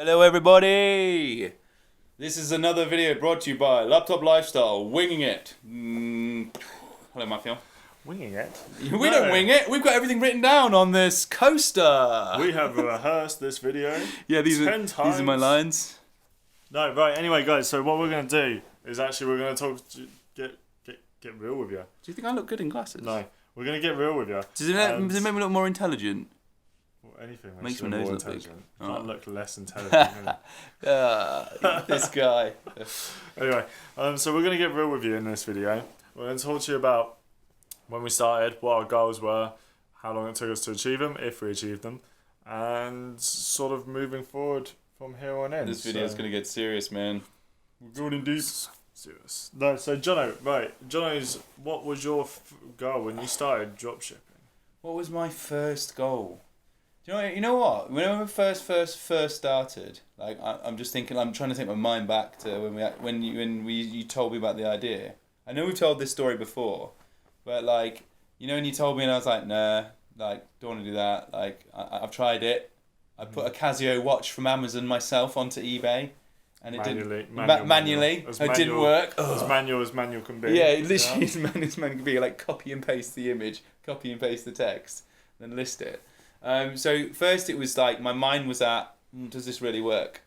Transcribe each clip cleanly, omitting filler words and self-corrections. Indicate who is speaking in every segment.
Speaker 1: Hello everybody! This is another video brought to you by Laptop Lifestyle, Winging It. Hello Matthew.
Speaker 2: Winging it?
Speaker 1: We don't wing it, we've got everything written down on this coaster.
Speaker 2: We have rehearsed this video
Speaker 1: these
Speaker 2: 10 times.
Speaker 1: These are my lines.
Speaker 2: No, right, anyway guys, so what we're going to do is we're going to get real with you.
Speaker 1: Do you think I look good in glasses?
Speaker 2: No, we're going to get real with you.
Speaker 1: Does it make me look more intelligent?
Speaker 2: Well, anything
Speaker 1: makes
Speaker 2: you
Speaker 1: my nose
Speaker 2: more
Speaker 1: look big.
Speaker 2: intelligent. Can't look less intelligent.
Speaker 1: This guy.
Speaker 2: Anyway, so we're going to get real with you in this video. We're going to talk to you about when we started, what our goals were, how long it took us to achieve them, if we achieved them, and sort of moving forward from here on in.
Speaker 1: This video's going to get serious, man. We're going in deep.
Speaker 2: Serious. No, so Jono's, what was your goal when you started dropshipping?
Speaker 1: What was my first goal? Do you know what? When I first started, like I'm just thinking, I'm trying to take my mind back to when you told me about the idea. I know we've told this story before, but like when you told me and I was like, nah, like don't want to do that. Like I've tried it. I put a Casio watch from Amazon myself onto eBay. And it manually. It didn't work.
Speaker 2: As manual as manual can be.
Speaker 1: Yeah, literally as manual as manual can be. Like copy and paste the image, copy and paste the text, then list it. So first it was like my mind was at, does this really work?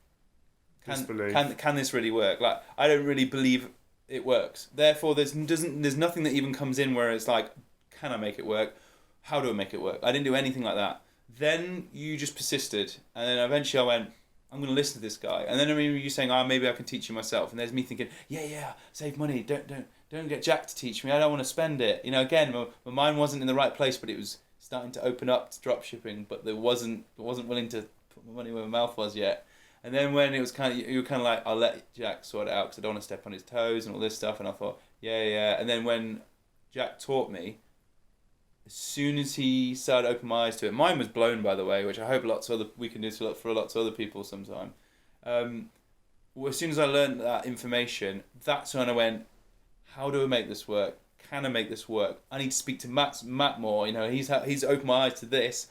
Speaker 1: Can this really work? Like I don't really believe it works. Therefore, there's nothing that even comes in where it's like, can I make it work? How do I make it work? I didn't do anything like that. Then you just persisted, and then eventually I went, I'm going to listen to this guy. And then I remember you saying, maybe I can teach you myself. And there's me thinking, yeah, save money. Don't get Jack to teach me. I don't want to spend it. Again, my mind wasn't in the right place, but it was starting to open up to dropshipping, but I wasn't willing to put my money where my mouth was yet. And then when it was you were kind of like, I'll let Jack sort it out because I don't want to step on his toes and all this stuff. And I thought, yeah. And then when Jack taught me, as soon as he started to open my eyes to it, mine was blown, by the way, which I hope we can do for lots of other people sometime. As soon as I learned that information, that's when I went, how do I make this work? Can I make this work? I need to speak to Matt more. He's opened my eyes to this.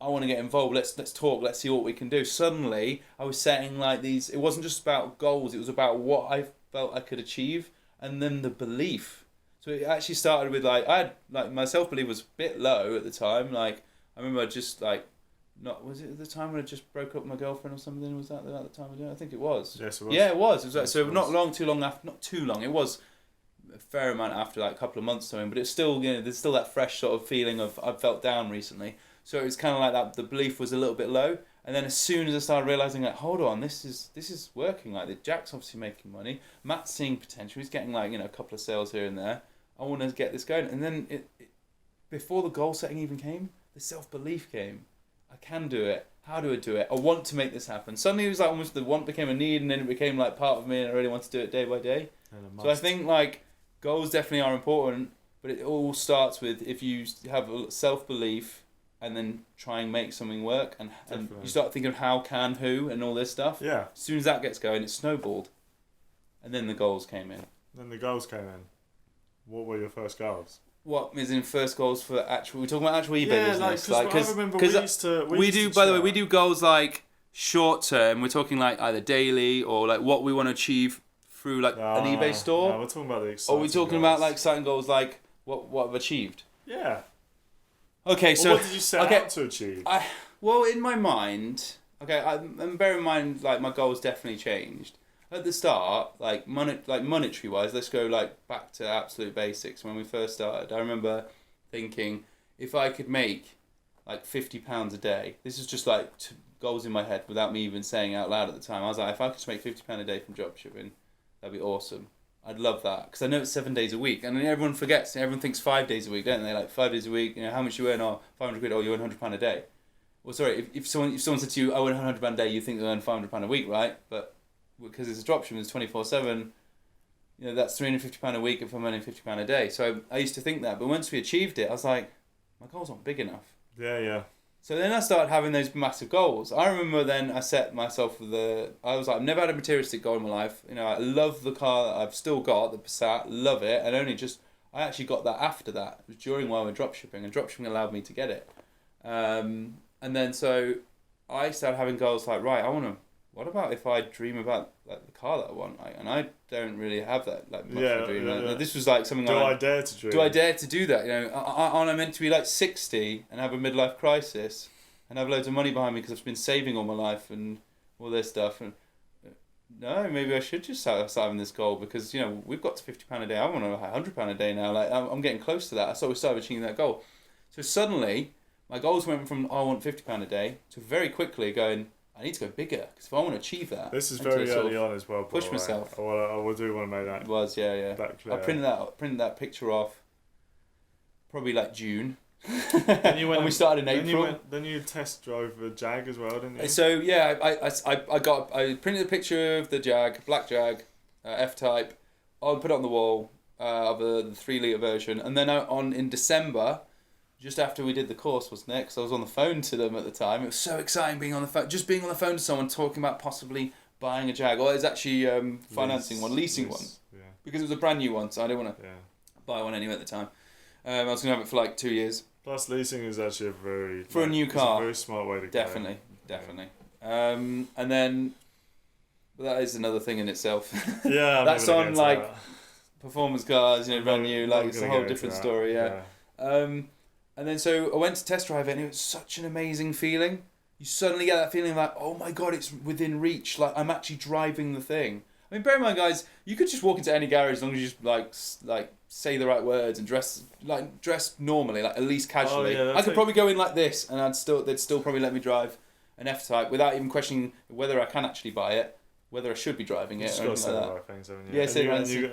Speaker 1: I want to get involved. Let's talk. Let's see what we can do. Suddenly, I was setting like these. It wasn't just about goals. It was about what I felt I could achieve, and then the belief. So it actually started with my self-belief was a bit low at the time. Like I remember was it at the time when I just broke up with my girlfriend or something? Was that at the time? I think it was.
Speaker 2: Yes, it was.
Speaker 1: Yeah, it was. It was not too long. It was a fair amount after, like a couple of months or something, but it's still, there's still that fresh sort of feeling of I've felt down recently. So it was kind of like that. The belief was a little bit low, and then as soon as I started realizing that, hold on, this is working. Like Jack's obviously making money. Matt's seeing potential. He's getting a couple of sales here and there. I want to get this going. And then before the goal setting even came, the self-belief came. I can do it. How do I do it? I want to make this happen. Suddenly it was like almost the want became a need, and then it became like part of me, and I really want to do it day by day. So I think goals definitely are important, but it all starts with if you have self-belief and then try and make something work, and you start thinking of how, can, who, and all this stuff.
Speaker 2: Yeah.
Speaker 1: As soon as that gets going, it snowballed. And then the goals came in.
Speaker 2: What were your first goals?
Speaker 1: What is in first goals for actual? We're talking about actual eBay business.
Speaker 2: I remember
Speaker 1: we do goals like short term. We're talking like either daily or like what we want to achieve through like an eBay store.
Speaker 2: No, we're talking about the exciting.
Speaker 1: Or we're talking about like exciting goals like what I've achieved.
Speaker 2: Yeah.
Speaker 1: Okay, so
Speaker 2: what did you set out to achieve?
Speaker 1: In my mind, and bear in mind like my goals definitely changed. At the start, monetary wise, let's go back to absolute basics. When we first started, I remember thinking if I could make £50 a day. This is just goals in my head without me even saying it out loud at the time. I was like, if I could just make £50 a day from dropshipping, that'd be awesome. I'd love that because I know it's 7 days a week, and everyone forgets. Everyone thinks 5 days a week, don't they? 5 days a week. How much you earn? Oh, 500 quid. Oh, you earn £100 a day. Well, sorry, if someone said to you, I earn £100 a day, you think they earn £500 a week, right? But because it's a dropshipping, it's 24/7. That's £350 a week if I'm earning £50 a day. So I used to think that, but once we achieved it, I was like, my goals aren't big enough.
Speaker 2: Yeah.
Speaker 1: So then I started having those massive goals. I remember then I set myself I was like, I've never had a materialistic goal in my life. I love the car that I've still got, the Passat, love it, and I actually got that after that. It was while we were dropshipping, and dropshipping allowed me to get it. And then so I started having goals like, right, I want to what about if I dream about like the car that I want? Like, and I don't really have that like much of a dream. Like, this was like something.
Speaker 2: Do I dare to dream?
Speaker 1: Do I dare to do that? You know, aren't I meant to be like 60 and have a midlife crisis and have loads of money behind me because I've been saving all my life and all this stuff? And no, maybe I should just start having this goal because you know we've got to £50 a day. I want to £100 a day now. Like I'm getting close to that. I thought we started achieving that goal. So suddenly my goals went from I want £50 a day to very quickly going. I need to go bigger because if I want to achieve that,
Speaker 2: this is very early on as well.
Speaker 1: Push myself.
Speaker 2: I do want to make that.
Speaker 1: It was yeah.
Speaker 2: That clear.
Speaker 1: I printed that picture off. Probably like June.
Speaker 2: And
Speaker 1: we started in April.
Speaker 2: Then you test drove the Jag as well, didn't you?
Speaker 1: So yeah, I printed a picture of the Jag, black Jag, F-Type. I'll put it on the wall of the 3 litre version, and then in December. Just after we did the course, wasn't it? Because I was on the phone to them at the time. It was so exciting being on the phone to someone talking about possibly buying a Jag. Or it's actually leasing one. Yeah. Because it was a brand new one, so I didn't want to buy one anyway at the time. I was going to have it for like 2 years.
Speaker 2: Plus, leasing is actually
Speaker 1: a new car.
Speaker 2: It's a very smart way to go.
Speaker 1: Definitely. And then, that is another thing in itself.
Speaker 2: Yeah,
Speaker 1: that's on like performance cars, you know, brand new. Like it's a whole different story. Yeah. And then so I went to test drive it and it was such an amazing feeling. You suddenly get that feeling like, oh my God, it's within reach. Like I'm actually driving the thing. I mean, bear in mind, guys, you could just walk into any garage as long as you just like say the right words and dress normally, like at least casually.
Speaker 2: Oh, yeah,
Speaker 1: I could probably go in like this and they'd still probably let me drive an F-Type without even questioning whether I can actually buy it, whether I should be driving it or anything like that.
Speaker 2: Right things, haven't you?
Speaker 1: Yeah, say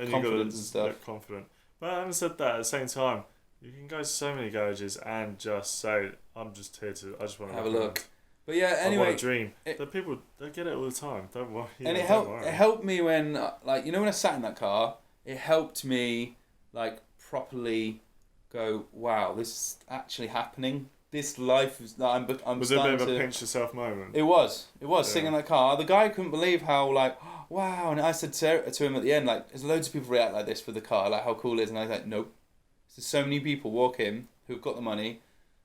Speaker 1: confidence and stuff.
Speaker 2: Confident. But having said that, at the same time, you can go to so many garages and just say, I just want to
Speaker 1: have a look. But yeah, anyway.
Speaker 2: I want a dream. The people, they get it all the time. Don't worry.
Speaker 1: And it helped me when, like, you know when I sat in that car, it helped me, like, properly go, wow, this is actually happening. This life is, I'm
Speaker 2: was it a bit of a pinch yourself moment?
Speaker 1: It was sitting in that car. The guy couldn't believe how, like, wow. And I said to him at the end, like, there's loads of people react like this for the car, like how cool it is. And I was like, nope. There's so many people walk in who've got the money.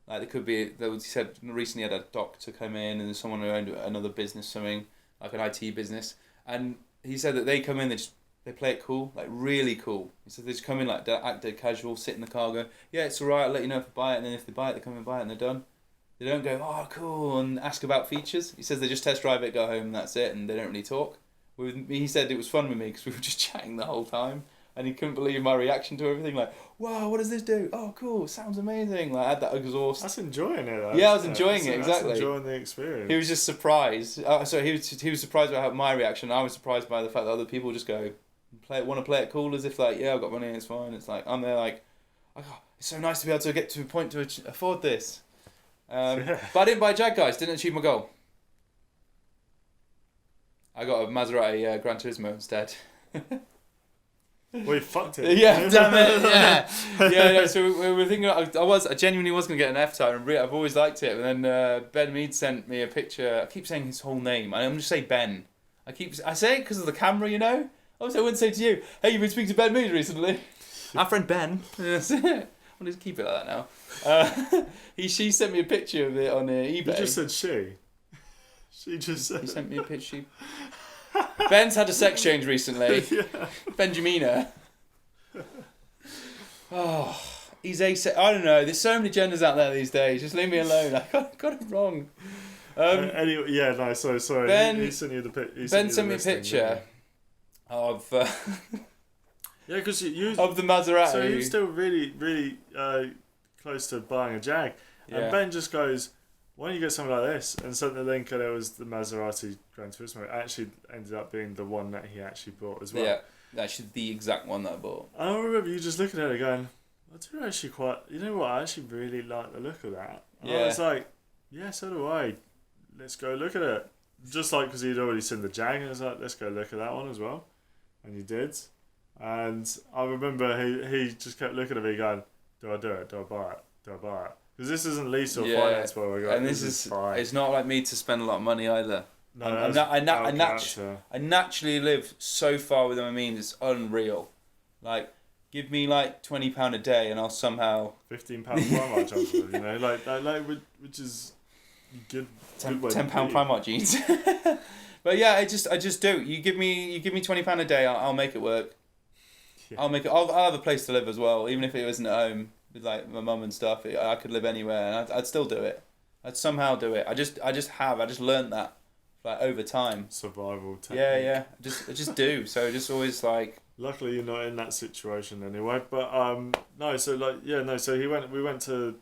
Speaker 1: Like there could be, he said recently had a doctor come in and there's someone who owned another business, something like an IT business, and he said that they come in, they play it cool, like really cool. He said they just come in like act dead casual, sit in the car, go, yeah, it's alright, I'll let you know if I buy it, and then if they buy it, they come and buy it and they're done. They don't go, oh cool, and ask about features. He says they just test drive it, go home, and that's it, and they don't really talk. He said it was fun with me because we were just chatting the whole time. And he couldn't believe my reaction to everything. Like, wow, what does this do? Oh, cool, sounds amazing. Like, I had that exhaust.
Speaker 2: That's enjoying it.
Speaker 1: Yeah, I was enjoying it, exactly.
Speaker 2: That's enjoying the experience.
Speaker 1: He was just surprised. So he was surprised by my reaction. I was surprised by the fact that other people just go, want to play it cool as if like, yeah, I've got money, it's fine. It's like, I'm there like, oh, it's so nice to be able to get to a point to afford this. But I didn't buy a Jag, guys. Didn't achieve my goal. I got a Maserati Gran Turismo instead.
Speaker 2: Well, you fucked it.
Speaker 1: Yeah, damn it. Yeah. No, so we were thinking. I genuinely was gonna get an F-Type, and I've always liked it. And then Ben Mead sent me a picture. I keep saying his whole name. I'm just say Ben. I say it because of the camera, you know. Obviously, I wouldn't say to you, "Hey, you've been speaking to Ben Mead recently." Our friend Ben. That's it. I'm gonna keep it like that now. She sent me a picture of it on eBay.
Speaker 2: You just said she. She just said.
Speaker 1: He sent me a picture. Ben's had a sex change recently.
Speaker 2: Yeah.
Speaker 1: Benjamina. Oh, he's I don't know. There's so many genders out there these days. Just leave me alone. I got it wrong.
Speaker 2: Anyway, yeah, no, sorry.
Speaker 1: Ben,
Speaker 2: he sent you the
Speaker 1: Ben sent me a picture of.
Speaker 2: Yeah, because you
Speaker 1: of the Maserati.
Speaker 2: So you're still really, really close to buying a Jag, and Ben just goes, why don't you get something like this? And sent the link, and it was the Maserati Gran Turismo. It actually ended up being the one that he actually bought as well.
Speaker 1: Yeah, actually the exact one that I bought.
Speaker 2: I remember you just looking at it going, I do actually you know what, I actually really like the look of that. And I was like, yeah, so do I. Let's go look at it. Just like, because he'd already seen the Jag, and I was like, let's go look at that one as well. And he did. And I remember he just kept looking at me going, do I do it? Do I buy it? Do I buy it? Because this isn't lease or finance where we go.
Speaker 1: And this is fine. It's not like me to spend a lot of money either.
Speaker 2: No,
Speaker 1: I naturally live so far within my means. It's unreal. Like, give me like £20 a day, and I'll somehow
Speaker 2: £15 Primark jobs, you know, like which is good.
Speaker 1: £10 Primark jeans. But yeah, I just do. You give me £20 a day, I'll make it work.
Speaker 2: Yeah.
Speaker 1: I'll have a place to live as well, even if it isn't at home with like my mum and stuff. I could live anywhere, and I'd still do it. I'd somehow do it. I just learned that like over time.
Speaker 2: Survival technique.
Speaker 1: Yeah. I just do. So just always like.
Speaker 2: Luckily, you're not in that situation anyway. But no. So So we went to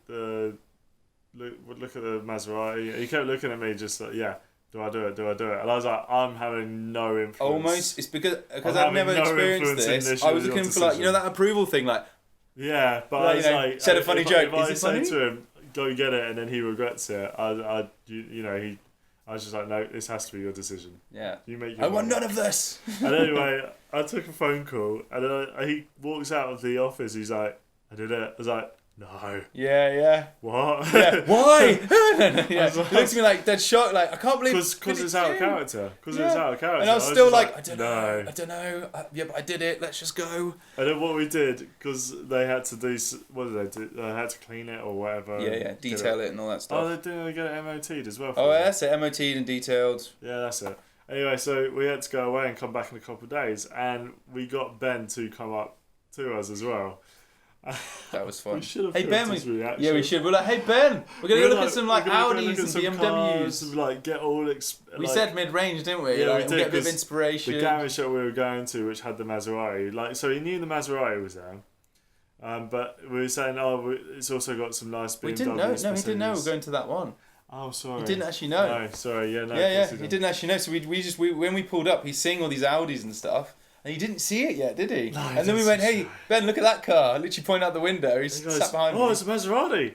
Speaker 2: look at the Maserati. He kept looking at me, just like, yeah. Do I do it? And I was like, I'm having no influence.
Speaker 1: Almost, it's because I've never experienced this. I was looking for like that approval thing, like.
Speaker 2: Yeah, but I was like,
Speaker 1: said a funny joke.
Speaker 2: If
Speaker 1: Is it funny?
Speaker 2: I say to him, go get it, and then he regrets it, I was just like, no, this has to be your decision.
Speaker 1: Yeah.
Speaker 2: You make your
Speaker 1: I want none of this.
Speaker 2: And anyway, I took a phone call, and then he walks out of the office. He's like, I did it. I was like, no.
Speaker 1: Yeah.
Speaker 2: What?
Speaker 1: Yeah. Why? Yeah.
Speaker 2: Like,
Speaker 1: He looks at me like dead shocked. Like I can't believe.
Speaker 2: Because it's out of character. Because it's out of character.
Speaker 1: And I was still like, I don't know. Yeah, but I did it. Let's just go.
Speaker 2: And then what we did, because they had to do, what did they do? They had to clean it or whatever.
Speaker 1: Yeah. Detail it and all that stuff.
Speaker 2: Oh, they get it MOT'd as well.
Speaker 1: Oh, that's it. MOT'd and detailed.
Speaker 2: Yeah, that's it. Anyway, so we had to go away and come back in a couple of days, and we got Ben to come up to us as well.
Speaker 1: That was fun.
Speaker 2: We should have
Speaker 1: Ben,
Speaker 2: his reaction.
Speaker 1: yeah, we should. We're like, hey Ben, we're gonna go look at some like Audis and BMWs.
Speaker 2: Cars, and, like get all.
Speaker 1: We said mid-range, didn't we?
Speaker 2: Yeah,
Speaker 1: like,
Speaker 2: we did.
Speaker 1: Get a bit of inspiration.
Speaker 2: The garage that we were going to, which had the Maserati, like, so he knew the Maserati was there. But we were saying, it's also got some nice BMWs.
Speaker 1: We didn't know. No, he didn't know we were going to that one.
Speaker 2: Oh, sorry.
Speaker 1: He didn't actually know.
Speaker 2: No, sorry. Yeah, no.
Speaker 1: Yeah. He didn't actually know. So we when we pulled up, he's seeing all these Audis and stuff. And he didn't see it yet, did he?
Speaker 2: No,
Speaker 1: and then we went, hey, Ben, look at that car. I literally pointed out the window. He sat behind me.
Speaker 2: Oh, it's a Maserati.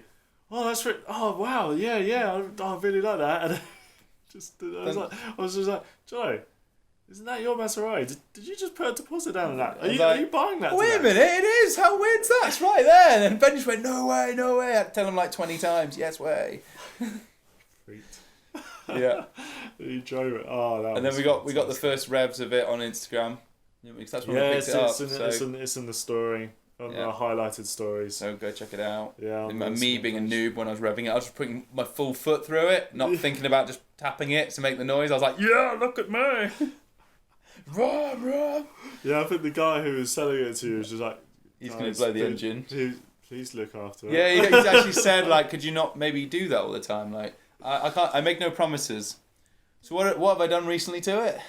Speaker 2: Oh, that's right. Oh, wow. Yeah. I really like that. And I was just like, Joe, isn't that your Maserati? Did you just put a deposit down on that? Are you buying that?
Speaker 1: Wait a minute, it is. How weird's that? It's right there. And then Ben just went, no way. I had to tell him like 20 times, yes way. Yeah.
Speaker 2: He drove it. Oh, that.
Speaker 1: And then we got the first revs of it on Instagram. Because that's when we picked it up.
Speaker 2: It's in the story. On the highlighted stories.
Speaker 1: So go check it out.
Speaker 2: Yeah.
Speaker 1: Me being a noob when I was revving it, I was just putting my full foot through it, not thinking about just tapping it to make the noise. I was like, yeah, look at me. Rum.
Speaker 2: Yeah, I think the guy who was selling it to you was just like,
Speaker 1: he's going to blow the engine.
Speaker 2: Please look after it.
Speaker 1: Yeah, he's actually said, like, could you not maybe do that all the time? Like, I can't. I make no promises. So what have I done recently to it?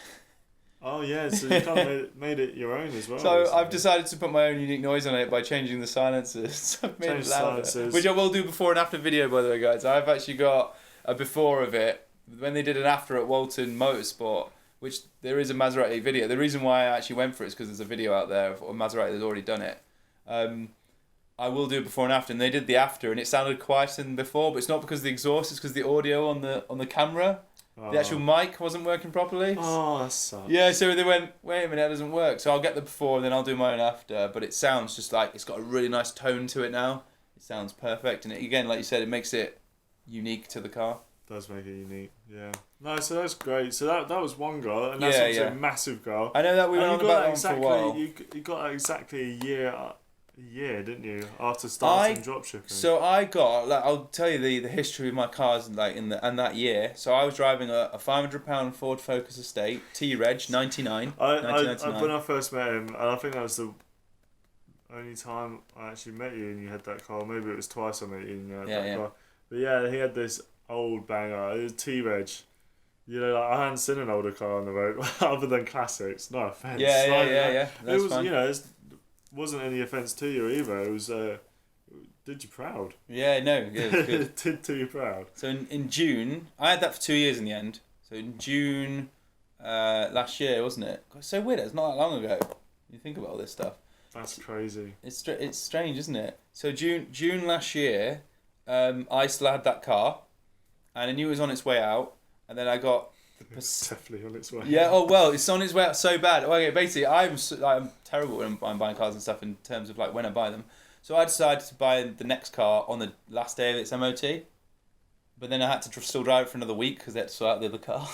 Speaker 2: Oh yeah, so you kind of made it your own as well.
Speaker 1: So
Speaker 2: recently.
Speaker 1: I've decided to put my own unique noise on it by changing the silencers. So I've made it louder, which I will do before and after video, by the way, guys. I've actually got a before of it when they did an after at Walton Motorsport, which there is a Maserati video. The reason why I actually went for it is because there's a video out there of a Maserati that's already done it. I will do it before and after, and they did the after, and it sounded quieter than before, but it's not because of the exhaust, it's because the audio on the camera. The actual mic wasn't working properly.
Speaker 2: Oh, that sucks.
Speaker 1: Yeah, so they went, wait a minute, that doesn't work. So I'll get the before and then I'll do my own after. But it sounds just like it's got a really nice tone to it now. It sounds perfect. And again, like you said, it makes it unique to the car.
Speaker 2: Does make it unique, yeah. No, so that's great. So that was one goal, and that's obviously a massive goal.
Speaker 1: I know that we went on about that for a while.
Speaker 2: You got that exactly a year, didn't you? After starting dropshipping.
Speaker 1: So I got, like, I'll tell you the history of my cars like and that year. So I was driving a £500 Ford Focus Estate T-Reg 99.
Speaker 2: When I first met him, and I think that was the only time I actually met you and you had that car. Maybe it was twice I met you and you had that car. But yeah, he had this old banger. It was T-Reg. You know, like, I hadn't seen an older car on the road other than classics. No offense.
Speaker 1: Yeah.
Speaker 2: It was fine. You know, it wasn't any offense to you either. It was did you proud.
Speaker 1: Yeah, no, yeah, it was good.
Speaker 2: Did do you proud.
Speaker 1: So in June, I had that for 2 years in the end. So in June last year, wasn't it? God, it's so weird. It's not that long ago. You think about all this stuff.
Speaker 2: That's crazy.
Speaker 1: It's strange, isn't it? So June last year, I still had that car, and I knew it was on its way out, and then I got.
Speaker 2: It's definitely on its way.
Speaker 1: Yeah. Oh well, it's on its way out so bad. Okay, basically, I'm terrible when I'm buying cars and stuff in terms of like when I buy them. So I decided to buy the next car on the last day of its MOT, but then I had to still drive it for another week because they had to sort out the other car.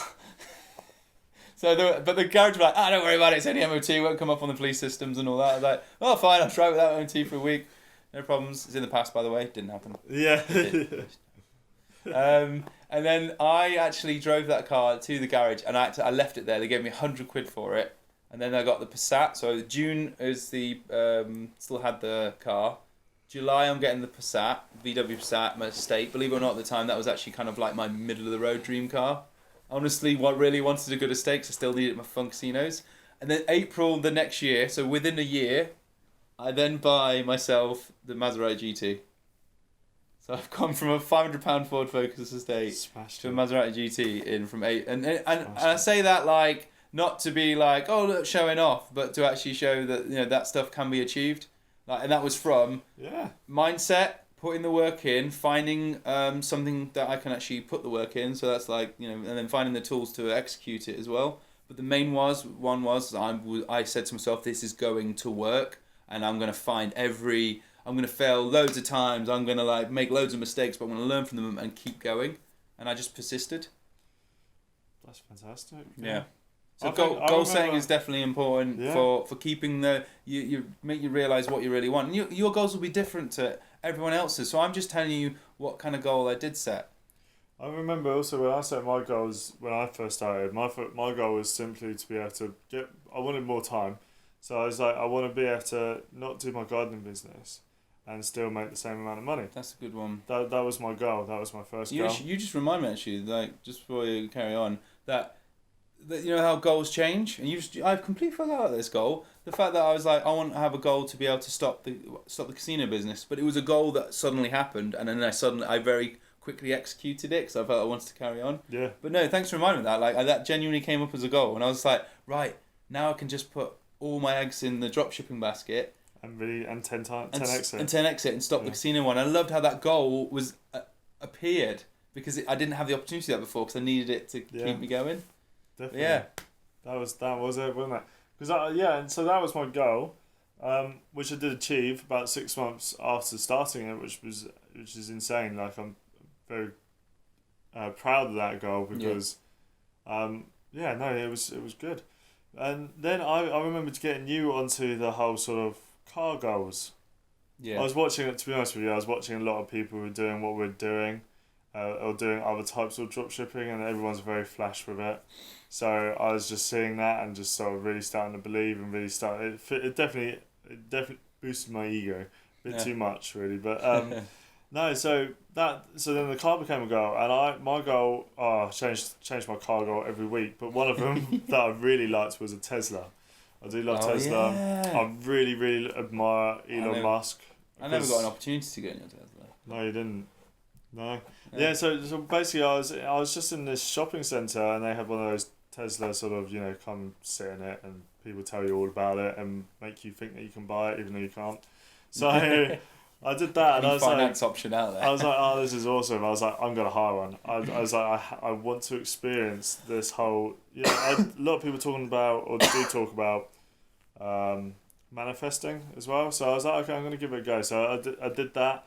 Speaker 1: But the garage was like, don't worry about it. It's only MOT. It won't come up on the police systems and all that. I was like, oh fine, I'll drive without MOT for a week. No problems. It's in the past, by the way. Didn't happen.
Speaker 2: Yeah.
Speaker 1: And then I actually drove that car to the garage, and I left it there. They gave me £100 for it, and then I got the Passat. So June is the still had the car. July I'm getting the Passat, VW Passat, my estate. Believe it or not, at the time that was actually kind of like my middle of the road dream car. Honestly, what really wanted a good estate, 'cause I still needed my fun casinos. And then April the next year, so within a year, I then buy myself the Maserati GT. So I've gone from a £500 Ford Focus estate to a Maserati GT in from eight, and I say that like not to be like, oh look, showing off, but to actually show that that stuff can be achieved. Like, and that was from mindset, putting the work in, finding something that I can actually put the work in. So that's like and then finding the tools to execute it as well. But the main one was I said to myself, this is going to work, and I'm going to find I'm going to fail loads of times. I'm going to like make loads of mistakes, but I'm going to learn from them and keep going. And I just persisted.
Speaker 2: That's fantastic.
Speaker 1: Yeah. So goal setting is definitely important for keeping you make you realise what you really want. And your goals will be different to everyone else's. So I'm just telling you what kind of goal I did set.
Speaker 2: I remember also when I set my goals when I first started, my goal was simply to be able to I wanted more time. So I was like, I want to be able to not do my gardening business and still make the same amount of money.
Speaker 1: That's a good one.
Speaker 2: That was my goal. That was my first goal.
Speaker 1: You just remind me, actually, like, just before you carry on, that you know how goals change, and I've completely forgot about this goal. The fact that I was like, I want to have a goal to be able to stop the casino business, but it was a goal that suddenly happened, and then I very quickly executed it because I felt I wanted to carry on.
Speaker 2: Yeah.
Speaker 1: But no, thanks for reminding me of that. Like, that genuinely came up as a goal, and I was like, right, now I can just put all my eggs in the drop shipping basket.
Speaker 2: And 10x it.
Speaker 1: And 10x it and stop the casino one. I loved how that goal was appeared because I didn't have the opportunity of that before because I needed it to keep me going.
Speaker 2: Definitely.
Speaker 1: Yeah.
Speaker 2: That was it, wasn't it? Because and so that was my goal, which I did achieve about 6 months after starting it, which is insane. Like, I'm very proud of that goal because, it was good. And then I remember getting you onto the whole sort of car goals.
Speaker 1: Yeah.
Speaker 2: I was watching it, to be honest with you, I was watching a lot of people who were doing what we're doing, or doing other types of drop shipping, and everyone's very flash with it. So I was just seeing that and just sort of really starting to believe and really it definitely boosted my ego a bit too much, really. But no, so then the car became a goal, and my goal, I changed my car goal every week, but one of them that I really liked was a Tesla. I do love Tesla.
Speaker 1: Yeah.
Speaker 2: I really, really admire Elon Musk.
Speaker 1: I never got an opportunity to get in your Tesla.
Speaker 2: No, you didn't. No. Yeah, so basically I was just in this shopping centre, and they had one of those Tesla sort of, come sit in it and people tell you all about it and make you think that you can buy it even though you can't. So I did that, and I was
Speaker 1: finance option out there.
Speaker 2: I was like, oh, this is awesome. I was like, I'm gonna hire one. I was like, I want to experience this whole. A lot of people talking about or do talk about manifesting as well. So I was like, okay, I'm gonna give it a go. So I did that.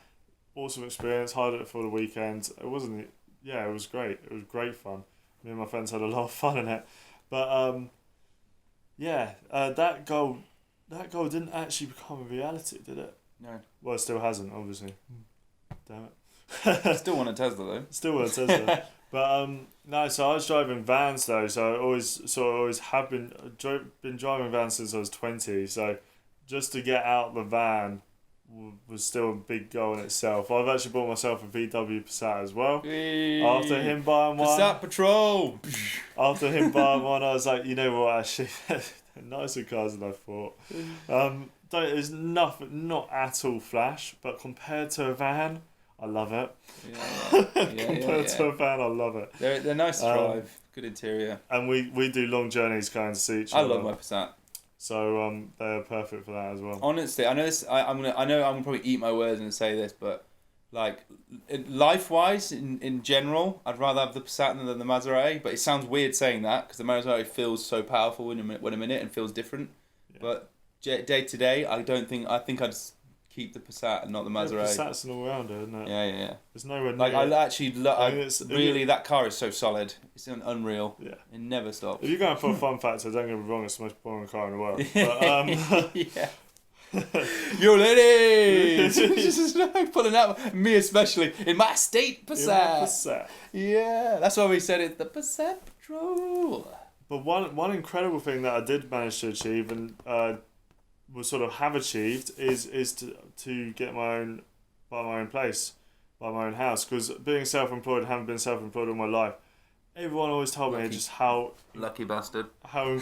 Speaker 2: Awesome experience. Hired it for the weekend. It wasn't. Yeah, it was great. It was great fun. Me and my friends had a lot of fun in it. But that goal didn't actually become a reality, did it?
Speaker 1: No.
Speaker 2: Well, it still hasn't, obviously. Damn it.
Speaker 1: Still want a Tesla though.
Speaker 2: Still want a Tesla. But no, so I was driving vans though, so I always have been driving vans since I was 20. So just to get out the van was still a big goal in itself. I've actually bought myself a VW Passat as well.
Speaker 1: Hey,
Speaker 2: after him buying one.
Speaker 1: Passat Patrol.
Speaker 2: After him buying one, I was like, you know what? Actually, nicer cars than I thought. It's not at all flash, but compared to a van, I love it. Compared to a van, I love it.
Speaker 1: They're nice to drive, good interior.
Speaker 2: And we do long journeys going to see each other.
Speaker 1: I love my Passat.
Speaker 2: So they're perfect for that as well.
Speaker 1: Honestly, I know this. I know I'm gonna probably eat my words and say this, but like life-wise, in general, I'd rather have the Passat than the Maserati. But it sounds weird saying that because the Maserati feels so powerful when I'm in it and feels different. Yeah. But day to day, I think I'd keep the Passat and not the Maserati.
Speaker 2: Yeah, Passat's an all-rounder, isn't it?
Speaker 1: Yeah.
Speaker 2: There's nowhere near.
Speaker 1: Like I actually that car is so solid. It's unreal.
Speaker 2: Yeah.
Speaker 1: It never stops.
Speaker 2: If you're going for a fun factor, don't get me wrong, it's the most boring car in the world. But,
Speaker 1: yeah. Yo, ladies! Just like pulling out, me especially, in my state, Passat. Yeah, that's why we said it, the Passat Patrol.
Speaker 2: But one incredible thing that I did manage to achieve and will sort of have achieved is to get buy my own place, buy my own house. Because being self-employed, haven't been self-employed all my life, everyone always told me just how
Speaker 1: lucky bastard,
Speaker 2: how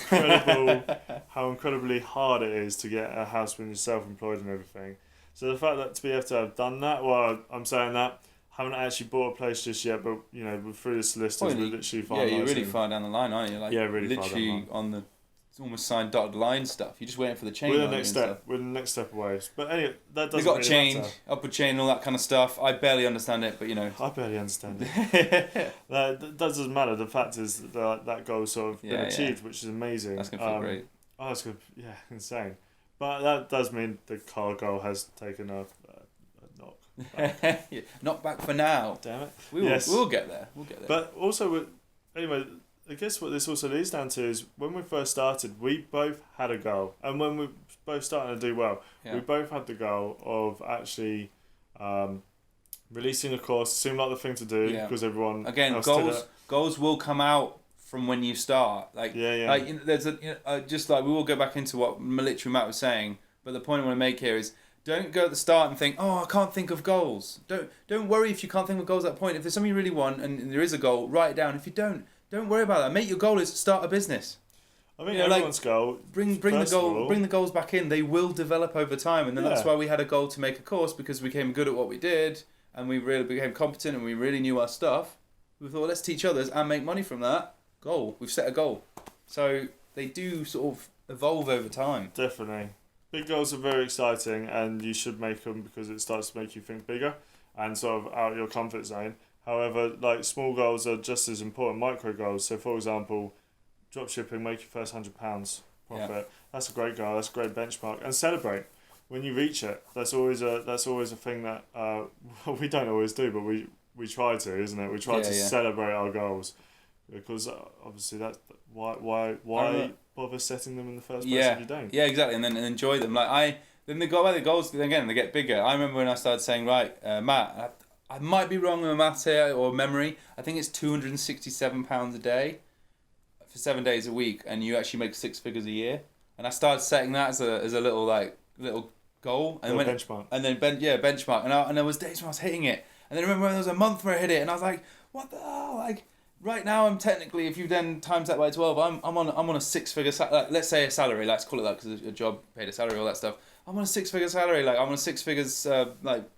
Speaker 2: incredibly hard it is to get a house when you're self-employed and everything. So the fact that to be able to have done that, well, I'm saying that. Haven't actually bought a place just yet, but you know, through the solicitors, we're literally finalising.
Speaker 1: Yeah, you're really far down the line, aren't you? Like,
Speaker 2: yeah, really
Speaker 1: literally
Speaker 2: far
Speaker 1: on the almost signed dotted line stuff. You're just waiting for the chain.
Speaker 2: We're the next step. We're the next step away. But anyway, that doesn't.
Speaker 1: They've got
Speaker 2: really
Speaker 1: chain,
Speaker 2: matter.
Speaker 1: upward chain, all that kind of stuff. I barely understand it, but you know.
Speaker 2: I barely understand it. That doesn't matter. The fact is that goal's sort of been achieved, which is amazing.
Speaker 1: That's gonna feel great.
Speaker 2: Oh, that's good. Yeah, insane. But that does mean the car goal has taken a knock.
Speaker 1: Yeah, not back for now.
Speaker 2: Damn it.
Speaker 1: We'll get there. We'll get there.
Speaker 2: But also, anyway, I guess what this also leads down to is when we first started, we both had a goal, and when we both starting to do well, we both had the goal of actually releasing a course. It seemed like the thing to do because everyone else
Speaker 1: goals will come out from when you start. Like like there's just like we will go back into what Military Matt was saying, but the point I want to make here is. Don't go at the start and think, oh, I can't think of goals. Don't worry if you can't think of goals at that point. If there's something you really want and there is a goal, write it down. If you don't worry about that. Make your goal is to start a business.
Speaker 2: I mean, everyone's goal.
Speaker 1: Bring the goals back in. They will develop over time, and then that's why we had a goal to make a course because we became good at what we did, and we really became competent, and we really knew our stuff. We thought, let's teach others and make money from that. Goal. We've set a goal, so they do sort of evolve over time.
Speaker 2: Definitely. Big goals are very exciting and you should make them because it starts to make you think bigger and sort of out of your comfort zone. However, like small goals are just as important, micro goals. So for example, drop shipping, make your first £100 profit. Yeah. That's a great goal, that's a great benchmark. And celebrate when you reach it. That's always a thing that we don't always do, but we try to, isn't it? We try to celebrate our goals. Because obviously that's why bother setting them in the first place if you don't?
Speaker 1: Yeah, exactly, and then enjoy them. Then they go by the goals again. They get bigger. I remember when I started saying, right, Matt, I might be wrong with maths here or memory. I think it's £267 a day for 7 days a week, and you actually make 6 figures a year. And I started setting that as a little goal and
Speaker 2: benchmark.
Speaker 1: And then benchmark. And there was days when I was hitting it, and then I remember when there was a month where I hit it, and I was like, what the hell, like. Right now, I'm technically, if you then times that by 12, I'm on a 6 figure let's say a salary. Let's call it that because a job paid a salary, all that stuff. I'm on a 6 figure salary. Like I'm on a 6 figures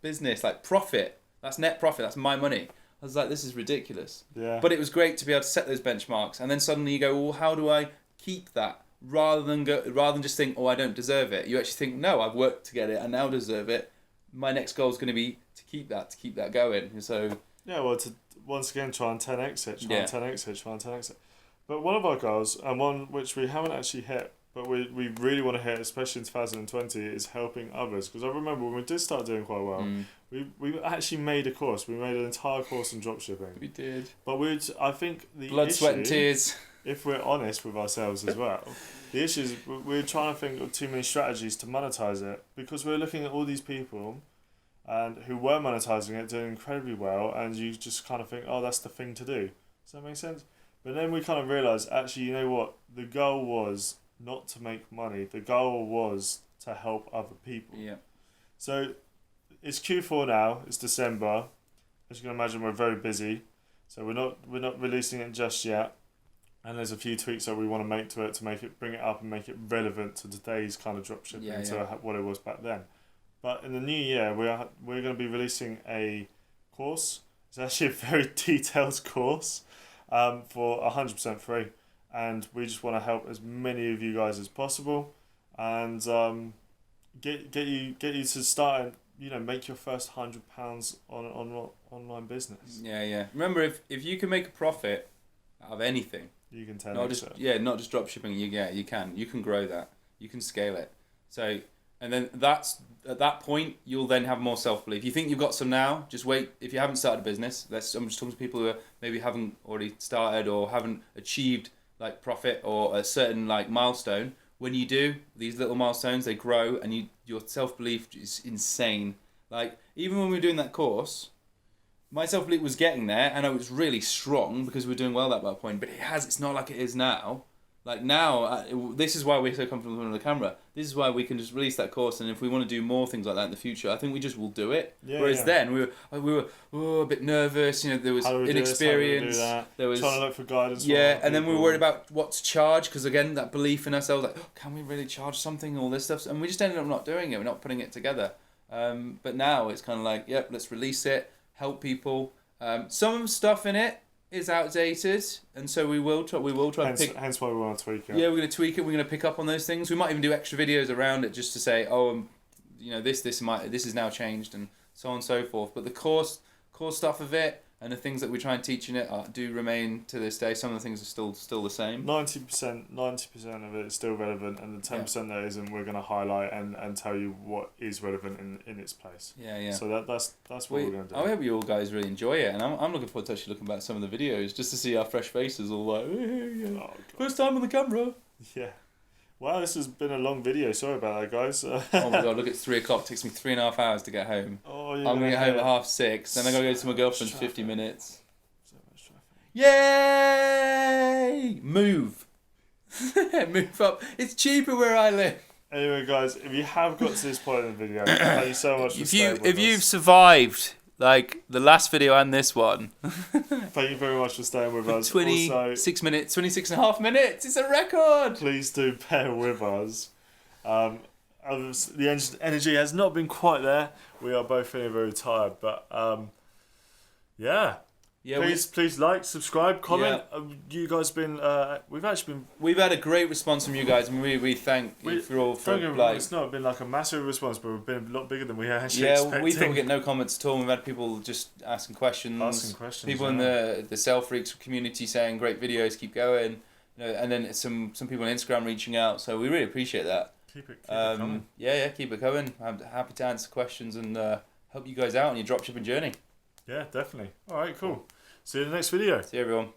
Speaker 1: business, like profit. That's net profit. That's my money. I was like, this is ridiculous.
Speaker 2: Yeah.
Speaker 1: But it was great to be able to set those benchmarks, and then suddenly you go, well, how do I keep that? Rather than just think, oh, I don't deserve it. You actually think, no, I've worked to get it, I now deserve it. My next goal is going to be to keep that going. So
Speaker 2: yeah, well, to once again try and 10x it, try and 10x it. But one of our goals, and one which we haven't actually hit, but we really want to hit, especially in 2020, is helping others. Because I remember when we did start doing quite well, we actually made a course. We made an entire course on dropshipping.
Speaker 1: We did.
Speaker 2: But I think the
Speaker 1: blood,
Speaker 2: issue,
Speaker 1: sweat and tears.
Speaker 2: If we're honest with ourselves as well, the issue is we're trying to think of too many strategies to monetize it, because we're looking at all these people and who were monetizing it, doing incredibly well, and you just kind of think, oh, that's the thing to do. Does that make sense? But then we kind of realised, actually, you know what? The goal was not to make money. The goal was to help other people.
Speaker 1: Yeah.
Speaker 2: So it's Q4 now. It's December. As you can imagine, we're very busy. So we're not releasing it just yet. And there's a few tweaks that we want to make to it to bring it up and make it relevant to today's kind of dropshipping to what it was back then. But in the new year, we're going to be releasing a course. It's actually a very detailed course for 100% free. And we just want to help as many of you guys as possible and get you to start and make your first £100 on online business.
Speaker 1: Yeah. Remember, if you can make a profit out of anything,
Speaker 2: you can 10x
Speaker 1: not just drop shipping. You can grow that. You can scale it. So. And then at that point, you'll then have more self-belief. You think you've got some now, just wait. If you haven't started a business, I'm just talking to people who maybe haven't already started or haven't achieved like profit or a certain like milestone. when you do these little milestones, they grow, and your self-belief is insane. Like, even when we were doing that course, my self-belief was getting there, and I was really strong because we were doing well at that point, but it's not like it is now. Like now, this is why we're so comfortable on the camera. This is why we can just release that course, and if we want to do more things like that in the future, I think we just will do it.
Speaker 2: Yeah,
Speaker 1: Whereas then we were a bit nervous. There was inexperience. There was
Speaker 2: trying to look for guidance.
Speaker 1: Yeah, and then we were worried about what to charge because again, that belief in ourselves, like, oh, can we really charge something? All this stuff, and we just ended up not doing it. We're not putting it together. But now it's kind of like, yep, let's release it, help people. Some stuff in it is outdated, and so we will try
Speaker 2: hence why we want to tweak it.
Speaker 1: Yeah, we're going to tweak it. We're going to pick up on those things. We might even do extra videos around it just to say, this is now changed, and so on and so forth. But the core stuff of it and the things that we try and teach in it do remain to this day. Some of the things are still the same. 90%
Speaker 2: of it is still relevant, and the 10% that isn't, we're going to highlight and tell you what is relevant in its place.
Speaker 1: Yeah.
Speaker 2: So that's what we're going to do.
Speaker 1: I hope you all guys really enjoy it, and I'm looking forward to actually looking back at some of the videos just to see our fresh faces, all like, first time on the camera.
Speaker 2: Yeah. Wow, this has been a long video. Sorry about that, guys.
Speaker 1: Oh my god, look, it's 3 o'clock. It takes me 3.5 hours to get home.
Speaker 2: Oh,
Speaker 1: I'm going to get home at 6:30. Then I got to go to my girlfriend's 50 minutes.
Speaker 2: So much traffic.
Speaker 1: Yay! Move. Move up. It's cheaper where I live.
Speaker 2: Anyway, guys, if you have got to this point in the video, thank you so much for staying with us.
Speaker 1: If you've survived, like, the last video and this one.
Speaker 2: Thank you very much for staying with us.
Speaker 1: 26 minutes, 26 and a half minutes. It's a record.
Speaker 2: Please do bear with us. The energy has not been quite there. We are both feeling very tired, but yeah. Yeah, please like, subscribe, comment. Yeah. You guys been we've had a great response from you guys, and we thank you for all. It's not been like a massive response, but we've been a lot bigger than we actually expected.
Speaker 1: Yeah, we thought we'd get no comments at all. We've had people just asking questions. People in the Salefreaks community saying great videos, keep going. And then some people on Instagram reaching out. So we really appreciate that.
Speaker 2: Keep it coming.
Speaker 1: Yeah, keep it coming. I'm happy to answer questions and help you guys out on your dropshipping journey.
Speaker 2: Yeah, definitely. All right, cool. See you in the next video.
Speaker 1: See you, everyone.